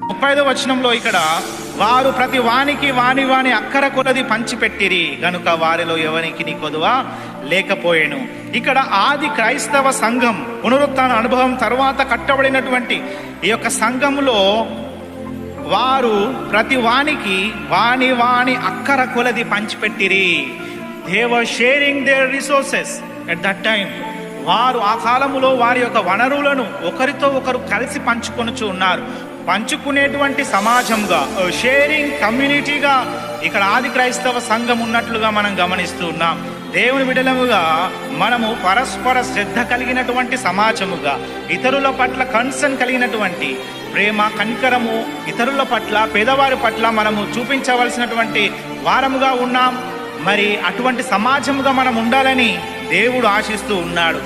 35వ వచనంలో ఇక్కడ వారు ప్రతి వానికి వాని వాని అక్కర కొలది పంచిపెట్టిరి గనుక వారిలో ఎవరికి కొదువ లేకపోయేను. ఇక్కడ ఆది క్రైస్తవ సంఘం పునరుత్థాన అనుభవం తర్వాత కట్టబడినటువంటి ఈ యొక్క సంఘములో వారు ప్రతి వానికి వాని వాని అక్కర కొలది పంచిపెట్టిరి. They were sharing their resources at that time. వారు ఆ కాలములో వారి యొక్క వనరులను ఒకరితో ఒకరు కలిసి పంచుకొనుచు ఉన్నారు. పంచుకునేటువంటి సమాజంగా, షేరింగ్ కమ్యూనిటీగా ఇక్కడ ఆది క్రైస్తవ సంఘం ఉన్నట్లుగా మనం గమనిస్తూ ఉన్నాం. దేవుని బిడ్డలముగా మనము పరస్పర శ్రద్ధ కలిగినటువంటి సమాజముగా, ఇతరుల పట్ల కన్సర్న్ కలిగినటువంటి ప్రేమ కనికరము, ఇతరుల పట్ల పేదవారి పట్ల మనము చూపించవలసినటువంటి వారముగా ఉన్నాం. మరి అటువంటి సమాజముగా మనం ఉండాలని దేవుడు ఆశిస్తూ ఉన్నాడు.